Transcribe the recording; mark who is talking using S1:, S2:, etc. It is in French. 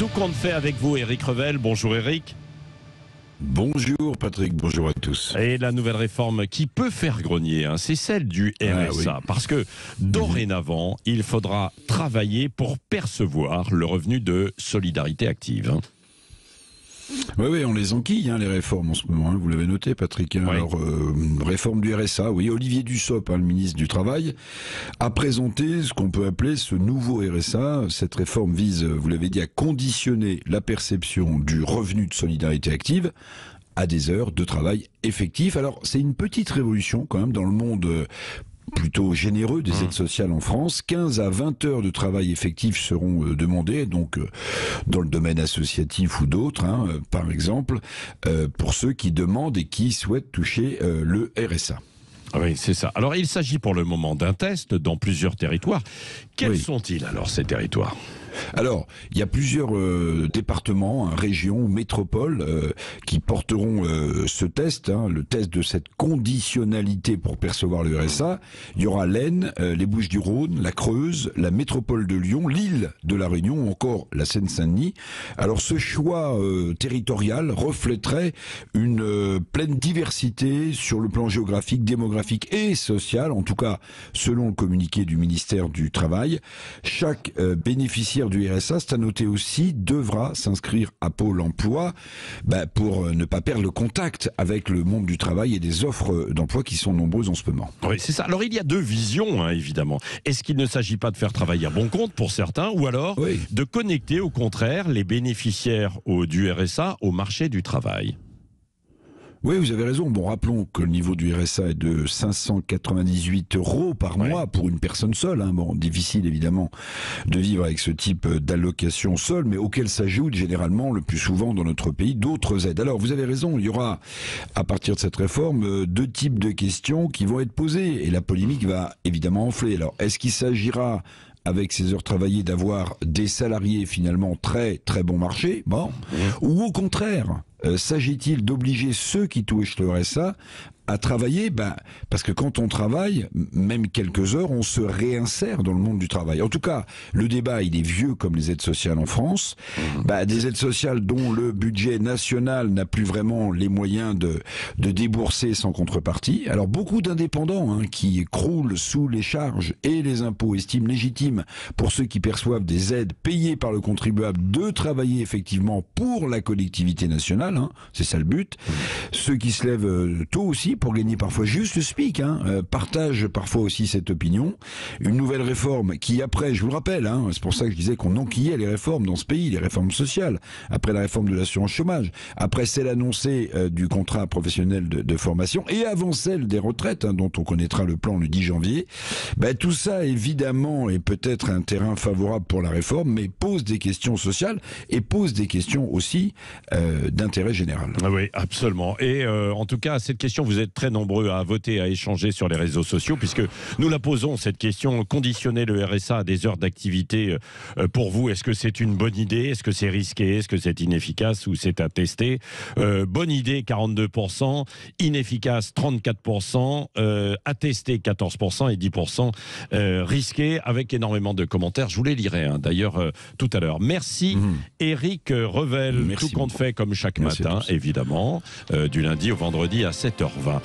S1: Tout compte fait avec vous, Éric Revel. Bonjour Éric.
S2: Bonjour Patrick, bonjour à tous.
S1: Et la nouvelle réforme qui peut faire grogner, c'est celle du RSA. Oui. Parce que dorénavant, il faudra travailler pour percevoir le revenu de solidarité active.
S2: Oui, on les enquille, les réformes en ce moment, vous l'avez noté Patrick.
S1: Oui.
S2: Alors, réforme du RSA, oui, Olivier Dussopt, le ministre du Travail, a présenté ce qu'on peut appeler ce nouveau RSA. Cette réforme vise, vous l'avez dit, à conditionner la perception du revenu de solidarité active à des heures de travail effectif. Alors, c'est une petite révolution quand même dans le monde plutôt généreux des aides sociales en France. 15 à 20 heures de travail effectif seront demandées, donc dans le domaine associatif ou d'autres, par exemple, pour ceux qui demandent et qui souhaitent toucher le RSA.
S1: Oui, c'est ça. Alors, il s'agit pour le moment d'un test dans plusieurs territoires. Quels sont-ils alors, ces territoires ?
S2: Alors, il y a plusieurs départements, régions, métropoles qui porteront ce test, le test de cette conditionnalité pour percevoir le RSA. Il y aura l'Aisne, les Bouches-du-Rhône, la Creuse, la métropole de Lyon, l'île de la Réunion ou encore la Seine-Saint-Denis. Alors, ce choix territorial reflèterait une pleine diversité sur le plan géographique, démographique et social, en tout cas selon le communiqué du ministère du Travail. Chaque bénéficiaire du RSA, c'est à noter aussi, devra s'inscrire à Pôle emploi pour ne pas perdre le contact avec le monde du travail et des offres d'emploi qui sont nombreuses en ce moment.
S1: Oui, c'est ça. Alors, il y a deux visions, évidemment. Est-ce qu'il ne s'agit pas de faire travailler à bon compte pour certains, ou alors de connecter, au contraire, les bénéficiaires du RSA au marché du travail ?
S2: Oui, vous avez raison. Bon, rappelons que le niveau du RSA est de 598 € par mois pour une personne seule. Bon, difficile évidemment de vivre avec ce type d'allocation seule, mais auquel s'ajoutent généralement, le plus souvent dans notre pays, d'autres aides. Alors, vous avez raison, il y aura, à partir de cette réforme, deux types de questions qui vont être posées, et la polémique va évidemment enfler. Alors, est-ce qu'il s'agira avec ces heures travaillées d'avoir des salariés finalement très très bon marché, ou au contraire, s'agit-il d'obliger ceux qui touchent le RSA à travailler, parce que quand on travaille, même quelques heures, on se réinsère dans le monde du travail. En tout cas, le débat, il est vieux comme les aides sociales en France. Des aides sociales dont le budget national n'a plus vraiment les moyens de débourser sans contrepartie. Alors, beaucoup d'indépendants qui croulent sous les charges et les impôts estiment légitime pour ceux qui perçoivent des aides payées par le contribuable de travailler effectivement pour la collectivité nationale. C'est ça le but. Ceux qui se lèvent tôt aussi pour gagner parfois juste le SMIC, partagent parfois aussi cette opinion. Une nouvelle réforme qui, après, je vous le rappelle, c'est pour ça que je disais qu'on enquillait les réformes dans ce pays, les réformes sociales, après la réforme de l'assurance chômage, après celle annoncée du contrat professionnel de formation, et avant celle des retraites, dont on connaîtra le plan le 10 janvier. Tout ça, évidemment, est peut-être un terrain favorable pour la réforme, mais pose des questions sociales et pose des questions aussi d'intérêt général.
S1: Oui, absolument. Et en tout cas, cette question, vous êtes très nombreux à voter, à échanger sur les réseaux sociaux, puisque nous la posons, cette question, conditionner le RSA à des heures d'activité, pour vous, est-ce que c'est une bonne idée ? Est-ce que c'est risqué ? Est-ce que c'est inefficace ou c'est à tester ? Bonne idée, 42%, inefficace, 34%, à tester, 14% et 10% risqué, avec énormément de commentaires. Je vous les lirai d'ailleurs tout à l'heure. Merci Éric Revel. Tout compte fait comme chaque matin, évidemment, du lundi au vendredi à 7h20.